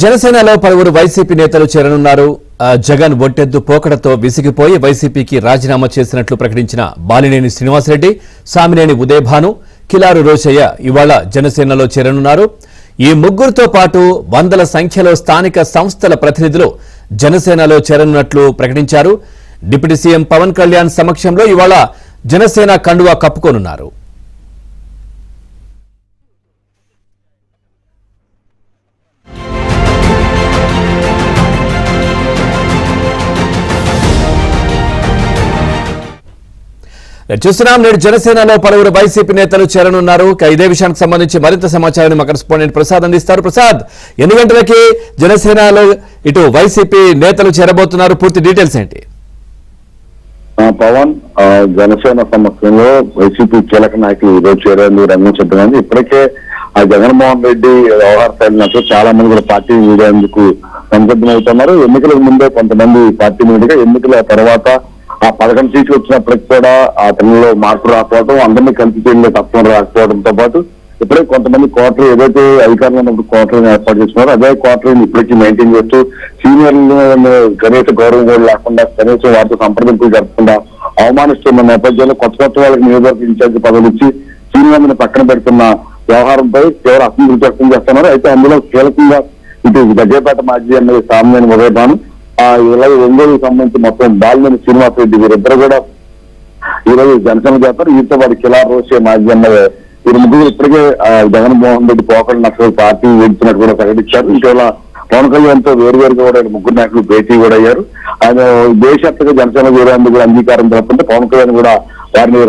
జనసేనలో పలువురు వైసీపీ నేతలు చేరనున్నారు. జగన్ ఒట్టెద్దు పోకడతో విసిగిపోయి వైసీపీకి రాజీనామా చేసినట్లు ప్రకటించిన బాలినేని శ్రీనివాసరెడ్డి, సామినేని ఉదయభాను, కిలారు రోషయ్య ఇవాళ జనసేనలో చేరనున్నారు. ఈ ముగ్గురితో పాటు వందల సంఖ్యలో స్థానిక సంస్థల ప్రతినిధులు జనసేనలో చేరనున్నట్లు ప్రకటించారు. డిప్యూటీ సీఎం పవన్ కళ్యాణ్ సమక్షంలో ఇవాళ జనసేన కండువా కప్పుకోనున్నారు. చూస్తున్నాం, నేడు జనసేనలో పలువురు వైసీపీ నేతలు చేరనున్నారు. ఇదే విషయానికి సంబంధించి మరింత సమాచారాన్ని మా కరెస్పాండెంట్ ప్రసాద్ అందిస్తారు. ప్రసాద్, ఎన్ని గంటలకి జనసేనలో ఇటు వైసీపీ నేతలు చేరబోతున్నారు? పూర్తి డీటెయిల్స్ ఏంటి? పవన్, జనసేన సమక్షంలో వైసీపీ కీలక నాయకులు ఈరోజు చేరేందుకు రంగం సిద్ధమైంది. ఇప్పటికే జగన్మోహన్ రెడ్డి వ్యవహార శైలినట్టు చాలా మంది కూడా పార్టీ వీడేందుకు సంసిద్ధమవుతున్నారు. ఎన్నికలకు ముందే కొంతమంది పార్టీ మీదుగా, ఎన్నికల తర్వాత ఆ 11 సీట్లు వచ్చినప్పటికి కూడా ఆ తనలో మార్పు రాకపోవడం, అందరినీ కలిసి చేయలే తప్పం రాకపోవడంతో పాటు ఇప్పుడే కొంతమంది క్వార్టర్ ఏదైతే అధికారంలో ఉన్నప్పుడు క్వార్టర్ని ఏర్పాటు చేస్తున్నారు, అదే క్వార్టర్ని ఇప్పటికీ మెయింటైన్ చేస్తూ సీనియర్లు కనీస గౌరవం కూడా లేకుండా, కనీసం వారితో సంప్రదింపులు జరపకుండా అవమానిస్తున్న నేపథ్యంలో కొత్త వాళ్ళకి నియోజకవర్గ ఇన్ఛార్జి పదవులు ఇచ్చి సీనియర్ని పక్కన పెడుతున్న వ్యవహారంపై తీవ్ర అసంతృప్తి వ్యక్తం చేస్తున్నారు. అయితే అందులో కీలకంగా ఇటు జగ్గేపేట మాజీ ఎమ్మెల్యే సామినేని ఉదయభాను, ఇలాగే ఒంగోలుకు సంబంధించి మొత్తం బాలినేని శ్రీనివాసరెడ్డి వీరిద్దరు కూడా ఈరోజు జనసేన చేస్తారు. వీరితో వారి కిలారు రోషయ్య మాజీ ఎమ్మెల్యే వీరి ముగ్గురు ఇప్పటికే జగన్మోహన్ రెడ్డి పోకడ నక్సల్ పార్టీ వేడుతున్నట్టు కూడా ప్రకటించారు. ఇటీవల పవన్ కళ్యాణ్తో వేరువేరుగా కూడా ముగ్గురు నాయకులు భేటీ కూడా అయ్యారు. ఆయన దేశవ్యాప్తంగా జనసేన వేరేందుకు కూడా అంగీకారం జరుపుకుంటే పవన్ కళ్యాణ్ కూడా వారిని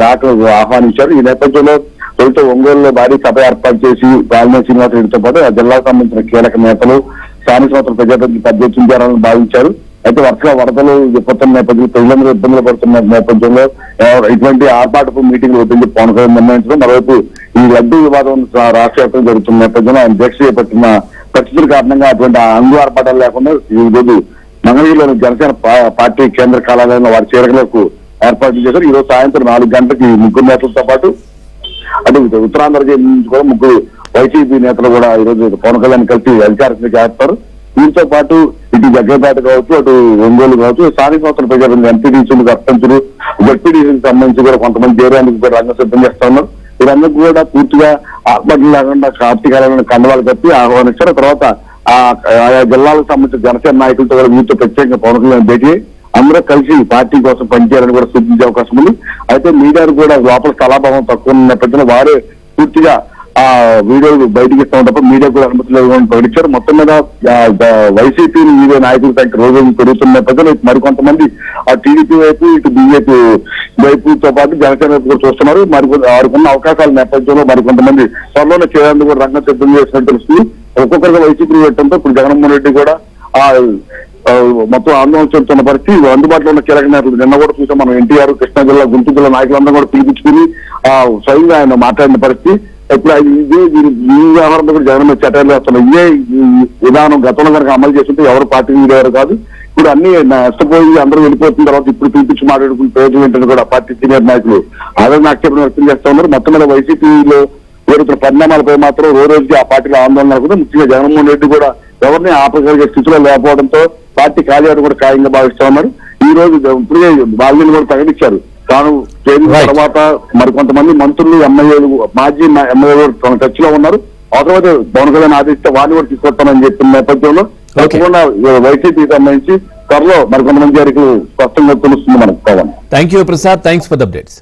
ఆహ్వానించారు. ఈ నేపథ్యంలో తొలుత ఒంగోలులో భారీ సభ ఏర్పాటు చేసి బాలినేని శ్రీనివాసరెడ్డితో పాటు ఆ జిల్లాకు సంబంధించిన కీలక నేతలు, స్థానిక సంస్థల ప్రజాప్రతినిధులు పర్యటించారని భావించారు. అయితే వరుసగా వరదలు విపత్తున్న నేపథ్యంలో ప్రజలందరూ ఇబ్బందులు పడుతున్న నేపథ్యంలో ఇటువంటి ఆర్పాటపు మీటింగ్లు వద్దని పవన్ కళ్యాణ్ నిర్ణయించడం, మరోవైపు ఈ లడ్డూ వివాదం రాష్ట్ర వ్యాప్తంగా జరుగుతున్న నేపథ్యంలో ఆయన దీక్ష చేపట్టిన పరిస్థితుల కారణంగా అటువంటి అంగు ఆర్పాటాలు లేకుండా ఈ రోజు మంగళగిరిలోని జనసేన పార్టీ కేంద్ర కార్యాలయంలో వారి చేరికలకు ఏర్పాట్లు చేశారు. ఈ రోజు సాయంత్రం 4 గంటలకి ముగ్గురు నేతలతో పాటు అటు ఉత్తరాంధ్ర నుంచి కూడా ముగ్గురు వైసీపీ నేతలు కూడా ఈ రోజు పవన్ కళ్యాణ్ కలిసి అధికారికంగా చేస్తారు. దీంతో పాటు ఇటు జగ్గేపేట కావచ్చు, అటు ఒంగోలు కావచ్చు, స్థానిక సంస్థల ప్రజలు ఎంపీడీసీలు, సర్పంచులు, జడ్పీడీసీకి సంబంధించి కూడా కొంతమంది చేరేందుకు కూడా రంగం సిద్ధం చేస్తా ఉన్నారు. వీరందరూ కూడా పూర్తిగా ఆత్మహత్యలు లేకుండా కార్తీకాలను కండవాలు కప్పి ఆహ్వానించారు. తర్వాత ఆయా జిల్లాలకు సంబంధించిన జనసేన నాయకులతో కూడా వీరితో ప్రత్యేకంగా పవన్ కళ్యాణ్ భేటీ అందరూ కలిసి పార్టీ కోసం పనిచేయాలని కూడా సూచించే అవకాశం ఉంది. అయితే మీడియాను కూడా లోపల స్థలాభావం తక్కువ ఉన్న నేపథ్యంలో వారే పూర్తిగా ఆ వీడియోలు బయటకి ఇస్తా తప్ప మీడియా కూడా అనుమతి లేదని ప్రకటించారు. మొత్తం మీద వైసీపీ వీడియో నాయకుల సంఖ్య రోజు పెరుగుతున్న నేపథ్యంలో మరికొంతమంది ఆ టీడీపీ వైపు, ఇటు బీజేపీ వైపుతో పాటు జనసేన వైపు కూడా చూస్తున్నారు. వారికి అవకాశాల నేపథ్యంలో మరికొంతమంది త్వరలోనే చేరేందుకు కూడా రంగం సిద్ధం చేసినట్టు తెలుస్తుంది. ఒక్కొక్కరిగా వైసీపీ పెట్టడంతో ఇప్పుడు జగన్మోహన్ రెడ్డి కూడా ఆ మొత్తం ఆందోళన చెందుతున్న పరిస్థితి. అందుబాటులో ఉన్న కీలక నేతలు నిన్న కూడా చూసాం మనం, ఎన్టీఆర్, కృష్ణా జిల్లా, గుంటూరు జిల్లా నాయకులందరూ కూడా పిలిపించుకుని స్వయంగా ఆయన మాట్లాడిన పరిస్థితి. ఇప్పుడు ఈ వ్యవహారంలో కూడా జగన్ మీద చట్టాలు వేస్తున్నారు. ఇదే విధానం గతంలో కనుక అమలు చేస్తుంటే ఎవరు పార్టీ వీడేవారు కాదు. ఇప్పుడు అన్ని నష్టపోయి అందరూ వెళ్ళిపోతున్న తర్వాత ఇప్పుడు పిలిపించి మాట్లాడుకుని ప్రయోజనం ఏంటని కూడా పార్టీ సీనియర్ నాయకులు ఆదరణ ఆక్షేపణ వ్యక్తం చేస్తా ఉన్నారు. మొత్తం మీద వైసీపీలో జరుగుతున్న పరిణామాలపై మాత్రం రోజుకి ఆ పార్టీలో ఆందోళన కూడా, ముఖ్యంగా జగన్మోహన్ రెడ్డి కూడా ఎవరిని ఆపగలిగే స్థితిలో లేకపోవడంతో పార్టీ కార్యాలయం కూడా ఖాయంగా భావిస్తా ఉన్నారు. ఈ రోజు ఇప్పుడే బాలినేని కూడా ప్రకటించారు. తాను చేరిన తర్వాత మరికొంతమంది మంత్రులు, ఎమ్మెల్యేలు, మాజీ ఎమ్మెల్యేలు తన టచ్ లో ఉన్నారు. అవసరమైతే పవన్ కళ్యాణ్ ఆదేశిస్తే వారిని కూడా తీసుకొస్తానని చెప్పిన నేపథ్యంలో తప్పకుండా వైసీపీకి సంబంధించి త్వరలో మరికొంతమంది చేరికలు స్పష్టంగా తెలుస్తుంది మనకు. Pawan, thank you Prasad, thanks for the updates.